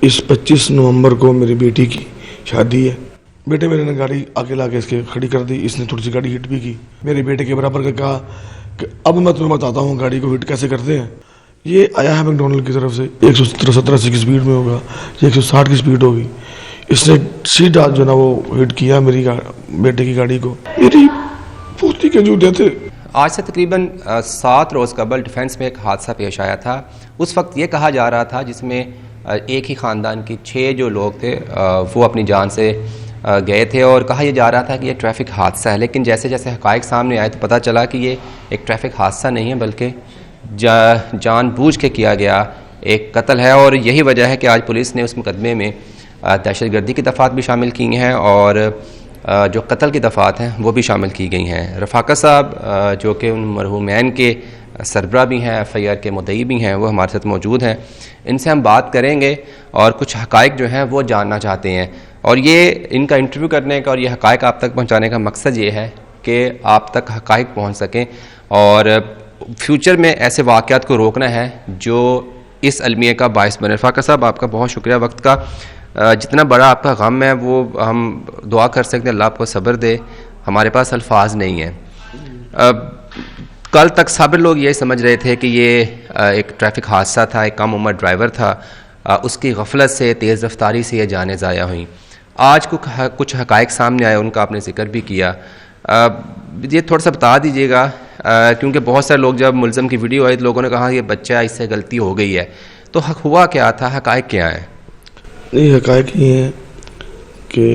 इस 25 नवंबर को मेरी बेटी की शादी है। बेटे मेरे ने गाड़ी आगे लाके इसके खड़ी कर दी। इसने थोड़ी सी गाड़ी हिट भी की। मेरे बेटे के बराबर का कहा कि अब मैं तुम्हें बताता हूँ गाड़ी को हिट कैसे करते हैं। ये आया है मैकडोनल्ड की तरफ से 170 की स्पीड में होगा, 160 की स्पीड होगी। इसने सीधा जो ना वो हिट किया मेरी बेटे की गाड़ी को। मेरी पोती के जूते थे। आज से तकरीबन 7 रोज़ कबल डिफेंस में एक हादसा पेश आया था। उस वक्त ये कहा जा रहा था जिसमें एक ही ख़ानदान की 6 जो लोग थे वो अपनी जान से गए थे और कहा यह जा रहा था कि ये ट्रैफिक हादसा है। लेकिन जैसे जैसे हक़ाइक़ सामने आए तो पता चला कि ये एक ट्रैफिक हादसा नहीं है बल्कि जानबूझ के किया गया एक कत्ल है। और यही वजह है कि आज पुलिस ने उस मुकदमे में दहशतगर्दी की दफ़ात भी शामिल की हैं और जो कत्ल की दफ़ात हैं वो भी शामिल की गई हैं। रफ़ाका साहब जो कि उन मरहूमैन के सरबरा भी हैं, FIR के मुद्दई भी हैं, वो हमारे साथ मौजूद हैं। इनसे हम बात करेंगे और कुछ हक़ाइक़ जो हैं वो जानना चाहते हैं। और ये इनका इंटरव्यू करने का और ये हक़ाइक़ आप तक पहुँचाने का मकसद ये है कि आप तक हक़ाइक़ पहुँच सकें और फ्यूचर में ऐसे वाक़यात को रोकना है जो इस अलमिया का बायस बने। रफ़ाका साहब आपका बहुत शुक्रिया वक्त का। जितना बड़ा आपका गम है वो हम दुआ कर सकते हैं अल्लाह आपको सब्र दे, हमारे पास अल्फाज नहीं है। कल तक सब लोग ये समझ रहे थे कि ये एक ट्रैफिक हादसा था, एक कम उम्र ड्राइवर था, उसकी गफलत से तेज़ रफ्तारी से ये जानें ज़ाया हुई। आज कुछ हक़ाइक़ सामने आए, उनका आपने जिक्र भी किया। ये थोड़ा सा बता दीजिएगा क्योंकि बहुत सारे लोग जब मुलज़म की वीडियो आई तो लोगों ने कहा ये बच्चा इससे गलती हो गई है, तो हुआ क्या था, हक़ाइक़ क्या है? नहीं, हक़ाइक़ ये है कि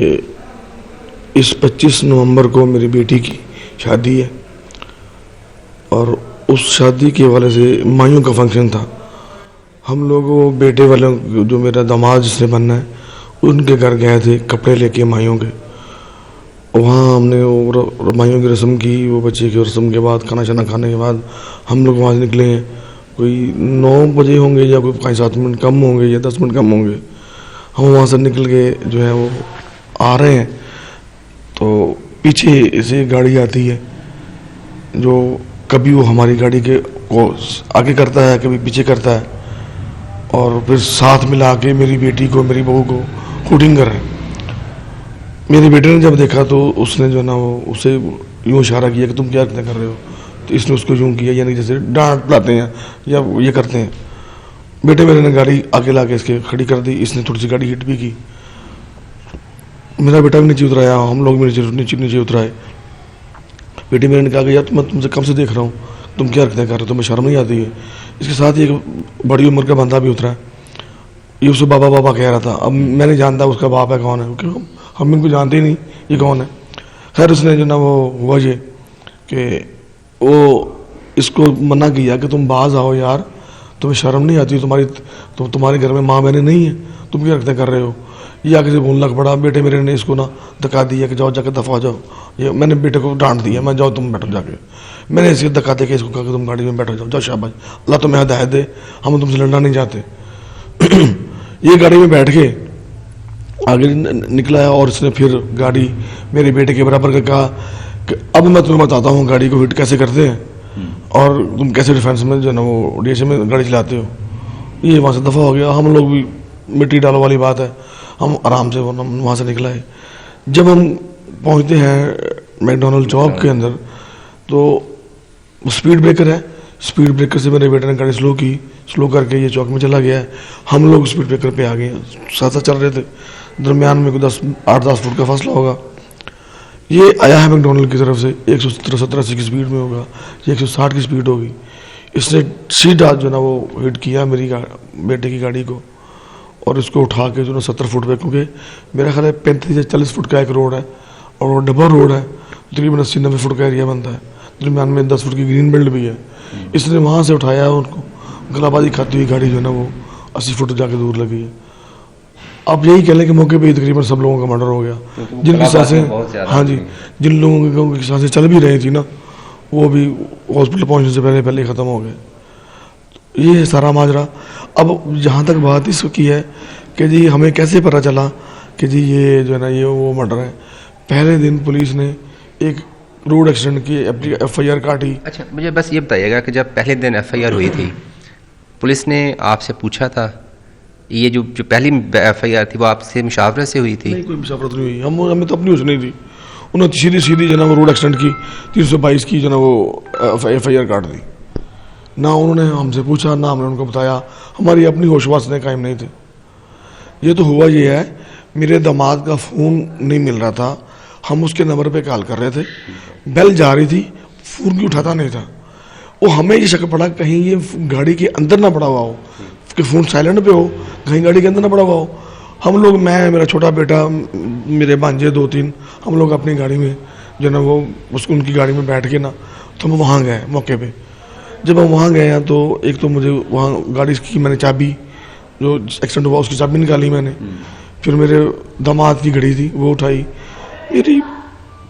इस 25 नवंबर को मेरी बेटी की शादी है और उस शादी के हवाले से माइयों का फंक्शन था। हम लोग वो बेटे वाले जो मेरा दामाद जिससे बनना है उनके घर गए थे कपड़े लेके माइयों के। वहाँ हमने वो माइयों की रस्म की। वो बच्चे की रस्म के बाद खाना शाना खाने के बाद हम लोग वहाँ से निकले हैं। कोई 9 बजे होंगे या कोई 5-7 मिनट कम होंगे या 10 मिनट कम होंगे। हम वहाँ से निकल के जो है वो आ रहे हैं तो पीछे से गाड़ी आती है जो कभी वो हमारी गाड़ी के को आगे करता है, कभी पीछे करता है और फिर साथ मिला के मेरी बेटी को, मेरी बहू को शूटिंग कर रहे हैं। मेरे बेटे ने जब देखा तो उसने जो ना वो उसे यूँ इशारा किया कि तुम क्या कर रहे हो, तो इसने उसको यूँ किया यानी जैसे डांट लाते हैं या ये करते हैं। बेटे मेरे ने गाड़ी आगे लाके इसके खड़ी कर दी। इसने थोड़ी सी गाड़ी हिट भी की। मेरा बेटा भी नीचे उतराया, हम लोग भी नीचे उतराए। बेटी मेरे ने कहा कि यार मैं तुमसे कब से देख रहा हूँ, तुम क्या कर रहे हो, तुम्हें शर्म नहीं आती है। इसके साथ ही एक बड़ी उम्र का बंदा भी उतरा है। ये उसको बाबा बाबा कह रहा था। अब मैं नहीं जानता उसका बाप है कौन है, क्योंकि हम इनको जानते ही नहीं ये कौन है। खैर उसने जो ना वो हुआ ये कि वो इसको मना किया कि तुम बाज आओ यार, तुम्हें शर्म नहीं आती, तुम्हारे घर में माँ बहनें नहीं है, तुम क्या कर रहे हो। ये आगे से बोलना पड़ा। बेटे मेरे ने इसको ना धक्का दिया कि जाओ जाकर दफा जाओ। ये मैंने बेटे को डांट दिया, मैं जाओ तुम बैठो जाके। मैंने इसे धक्का दे के इसको कहा कि तुम गाड़ी में बैठो, जाओ शाबाश, अल्लाह तुम्हें हिदायत दे, हम तुमसे लड़ना नहीं चाहते। ये गाड़ी में बैठ के आगे निकला है और इसने फिर गाड़ी मेरे बेटे के बराबर का कहा कि अब मैं तुम्हें बताता हूँ गाड़ी को हिट कैसे करते हैं और तुम कैसे डिफेंस में जो ना वो DSA में गाड़ी चलाते हो। ये वहाँ से दफ़ा हो गया। हम लोग भी मिट्टी डालो वाली बात है, हम आराम से वहाँ से निकला है। जब हम पहुँचते हैं मैकडोनल्ड चौक के अंदर तो स्पीड ब्रेकर है। स्पीड ब्रेकर से मेरे बेटे ने गाड़ी स्लो करके ये चौक में चला गया है। हम लोग स्पीड ब्रेकर पे आ गए, साथ साथ चल रहे थे। दरमियान में कोई 8-10 फुट का फासला होगा। ये आया है मैकडोनल्ड की तरफ से 170 की स्पीड में होगा, 160 की स्पीड होगी। इसने सीधा जो ना वो हिट किया मेरी बेटे की गाड़ी को और इसको उठा के जो ना 70 फुट पे, क्योंकि मेरा ख्याल है 35 से 40 फुट का एक रोड है और वो डबल रोड है, तकरीबन 80-90 फुट का एरिया बनता है। दरमियान में 10 फुट की ग्रीन बेल्ट भी है। इसने वहाँ से उठाया उनको, गलाबाजी खाती हुई गाड़ी जो है ना वो 80 फुट जाके दूर लगी है। अब यही कह लें कि मौके पे ही तकरीबन सब लोगों का मर्डर हो गया। जिनकी सांसें, हाँ जी, जिन लोगों की सांसें चल भी रही थी ना वो भी हॉस्पिटल पहुंचने से पहले ख़त्म हो गए। ये है सारा माजरा। अब जहाँ तक बात इसकी है कि जी हमें कैसे पता चला कि जी ये जो है ना ये वो मर्डर है। पहले दिन पुलिस ने एक रोड एक्सीडेंट की FIR काटी। अच्छा, मुझे बस ये बताइएगा कि जब पहले दिन FIR हुई थी पुलिस ने आपसे पूछा था ये जो पहली FIR थी वो आपसे मुशावरत से हुई थी? नहीं, कोई मुशावरत नहीं हुई, हमें तो अपनी उसने दी, उन्होंने सीधी सीधी जो ना वो रोड एक्सीडेंट की 322 की जो ना वो FIR काट दी। ना उन्होंने हमसे पूछा, ना हमने उनको बताया, हमारी अपनी होशवास ने कायम नहीं थे। ये तो हुआ ये है, मेरे दामाद का फ़ोन नहीं मिल रहा था, हम उसके नंबर पे कॉल कर रहे थे, बेल जा रही थी, फ़ोन भी उठाता नहीं था। वो हमें ये शक पड़ा कहीं ये गाड़ी के अंदर ना पड़ा हुआ हो, कि फ़ोन साइलेंट पे हो, कहीं गाड़ी के अंदर ना पड़ा हुआ हो। हम लोग, मैं, मेरा छोटा बेटा, मेरे भांजे 2-3, हम लोग अपनी गाड़ी में जो ना वो उनकी गाड़ी में बैठ के ना, तो हम वहाँ गए मौके पे। जब हम वहाँ गए हैं तो एक तो मुझे वहाँ गाड़ी की मैंने चाबी, जो एक्सीडेंट हुआ उसकी चाबी निकाली मैंने, फिर मेरे दामाद की घड़ी थी वो उठाई, मेरी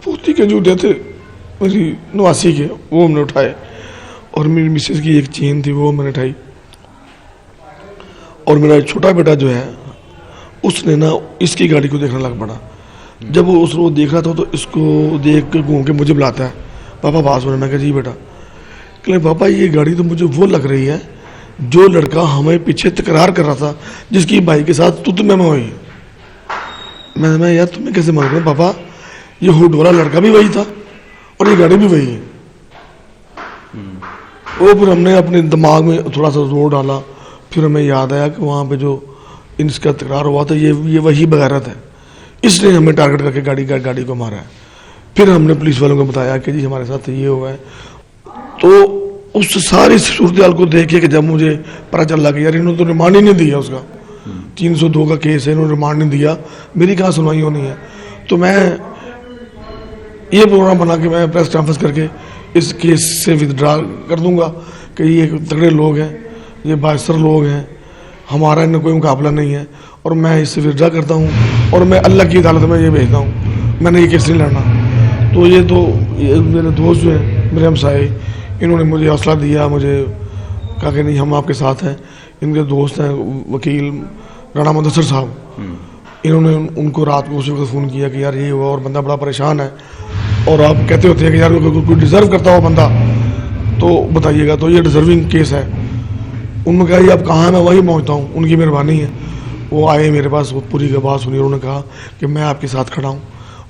पोती के जूते थे मेरी 89 के वो हमने उठाए, और मेरी मिसेस की एक चेन थी वो मैंने उठाई। और मेरा छोटा बेटा जो है उसने ना इसकी गाड़ी को देखने लग पड़ा। जब वो देख रहा था तो इसको देख के घूम के मुझे बुलाता है, पापा बात सुनो। मैं कहा जी बेटा। कहले पापा ये गाड़ी तो मुझे वो लग रही है जो लड़का हमें पीछे तकरार कर रहा था, जिसकी भाई के साथ तुत में हुई। मैं यार तुम्हें कैसे मान रहे हो पापा, ये हुड वाला लड़का भी वही था और ये गाड़ी भी वही है। वो फिर हमने अपने दिमाग में थोड़ा सा जोर डाला, फिर हमें याद आया कि वहाँ पे जो इनका तकरार हुआ था ये वही बगैरत है, इसने हमें टारगेट करके गाड़ी को मारा है। फिर हमने पुलिस वालों को बताया कि जी हमारे साथ ये हुआ है। तो उस सारी सूरत को देख के जब मुझे पता चल लगा यार इन्होंने तो रिमांड ही नहीं दिया, उसका 302 का केस है, इन्होंने रिमांड नहीं दिया, मेरी कहाँ सुनवाई होनी है। तो मैं ये प्रोग्राम बना के मैं प्रेस कॉन्फ्रेंस करके इस केस से विदड्रा कर दूंगा कि ये तगड़े लोग हैं, ये बाइसर लोग हैं, हमारा इनमें कोई मुकाबला नहीं है, और मैं इससे विदड्रा करता हूँ और मैं अल्लाह की अदालत में ये भेजता हूँ, मैंने ये केस नहीं लड़ना। तो ये मेरे दोस्त जो हैं, मेरे हमसाए, इन्होंने मुझे हौसला दिया, मुझे कहा कि नहीं हम आपके साथ हैं। इनके दोस्त हैं वकील राणा मुदस्सर साहब, इन्होंने उनको रात को उसी वक्त फ़ोन किया कि यार ये हुआ और बंदा बड़ा परेशान है, और आप कहते होते हैं कि यार कोई डिज़र्व करता हो बंदा तो बताइएगा। तो ये डिज़र्विंग केस है। उन्होंने कहा ये आप कहाँ हैं, मैं वहीं पहुँचता हूँ, उनकी मेहरबानी है। वो आए मेरे पास, वो पूरी की बात सुनी, उन्होंने कहा कि मैं आपके साथ खड़ा हूँ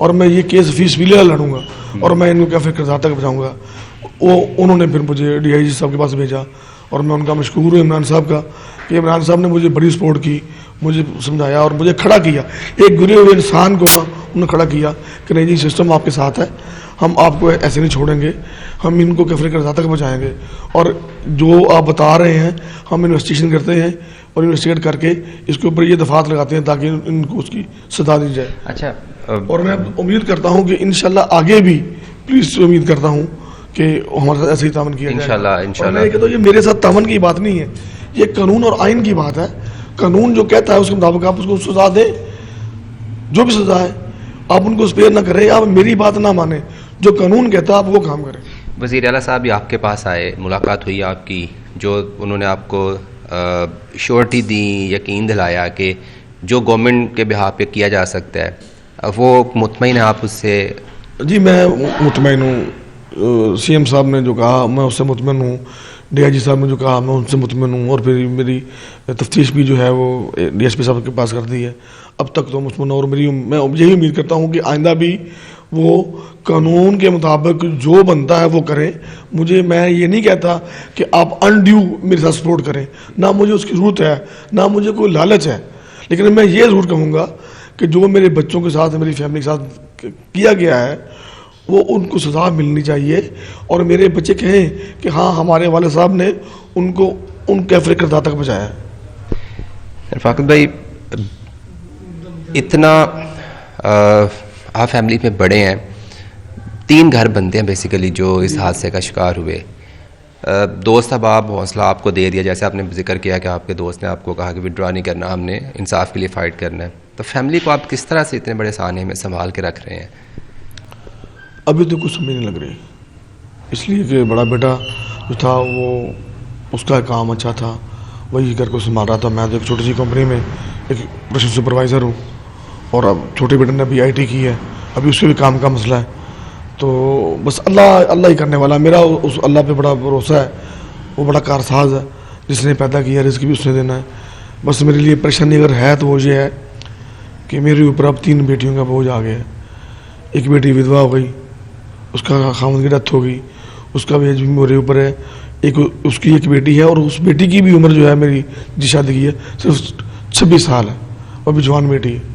और मैं ये केस फीस भी लड़ूंगा और मैं इनको क्या फिर करजा तक बचाऊँगा। वो उन्होंने फिर मुझे DIG साहब के पास भेजा, और मैं उनका मशकूर हूँ इमरान साहब का कि इमरान साहब ने मुझे बड़ी सपोर्ट की, मुझे समझाया और मुझे खड़ा किया। एक गिरे हुए इंसान को ना उन्होंने खड़ा किया कि नहीं जी सिस्टम आपके साथ है, हम आपको ऐसे नहीं छोड़ेंगे, हम इनको कैफरे करजा तक बचाएंगे, और जो आप बता रहे हैं हम इन्वेस्टिगेशन करते हैं और इन्वेस्टिगेट करके इसके ऊपर ये दफात लगाते हैं ताकि इनको उसकी सजा दी जाए। अच्छा, और मैं उम्मीद करता हूँ कि इंशाल्लाह आगे भी पुलिस से उम्मीद करता हूँ कि हमारे साथ ऐसे ही तावन किया इंशाल्लाह। मैं कहता हूँ ये मेरे साथ तावन की बात नहीं है, ये कानून और आइन की बात है। कानून जो कहता है उसके मुताबिक आप उसको सजा दें, जो भी सजा है आप उनको स्पेयर ना करें, आप मेरी बात ना माने, जो कानून कहता है आप वो काम करें। वज़ीर आला साहब आपके पास आए, मुलाकात हुई आपकी, जो उन्होंने आपको श्योरिटी दी, यकीन दिलाया कि जो गवर्नमेंट के बिहाफ पे किया जा सकता है, वो मुतमईन है आप उससे? जी मैं मुतमईन हूँ, CM साहब ने जो कहा मैं उससे मुतमईन हूँ, DIG साहब ने जो कहा मैं उनसे मुतमईन हूँ, और फिर मेरी तफ्तीश भी जो है वो DSP साहब के पास कर दी है। अब तक तो मुतमईन, और मैं यही उम्मीद करता हूँ कि आइंदा भी वो कानून के मुताबिक जो बनता है वो करें। मैं ये नहीं कहता कि आप अनड्यू मेरे साथ सपोर्ट करें, ना मुझे उसकी ज़रूरत है, ना मुझे कोई लालच है, लेकिन मैं ये ज़रूर कहूँगा कि जो मेरे बच्चों के साथ, मेरी फैमिली के साथ किया गया है वो उनको सज़ा मिलनी चाहिए, और मेरे बच्चे कहें कि हाँ हमारे वाले साहब ने उनको उन कैफरे करदा तक बचाया है। रफ़ाकत भाई, इतना आप फैमिली में बड़े हैं, 3 घर बनते हैं बेसिकली जो इस हादसे का शिकार हुए। दोस्त अहबाब हौसला आपको दे दिया, जैसे आपने जिक्र किया कि आपके दोस्त ने आपको कहा कि विड्रॉ नहीं करना, हमने इंसाफ के लिए फ़ाइट करना है, तो फैमिली को आप किस तरह से इतने बड़े साने में संभाल के रख रहे हैं? अभी तो कुछ समझ नहीं लग रही, इसलिए कि बड़ा बेटा जो था वो उसका काम अच्छा था, वही घर को संभाल रहा था। मैं तो एक छोटी सी कंपनी में एक प्रोडक्शन सुपरवाइज़र हूँ, और अब छोटे बेटे ने अभी IT की है, अभी उसके भी काम का मसला है। तो बस अल्लाह ही करने वाला, मेरा उस अल्लाह पे बड़ा भरोसा है, वो बड़ा कारसाज है, जिसने पैदा किया रिज़्क भी उसने देना है। बस मेरे लिए परेशानी अगर है तो वो ये है कि मेरे ऊपर अब 3 बेटियों का बोझ आ गया है। एक बेटी विधवा हो गई, उसका खामद की डेथ हो गई, उसका भी एज भी मेरे ऊपर है। एक उसकी एक बेटी है और उस बेटी की भी उम्र जो है मेरी जिस शादी की है सिर्फ 26 साल है, वो भी जवान बेटी है।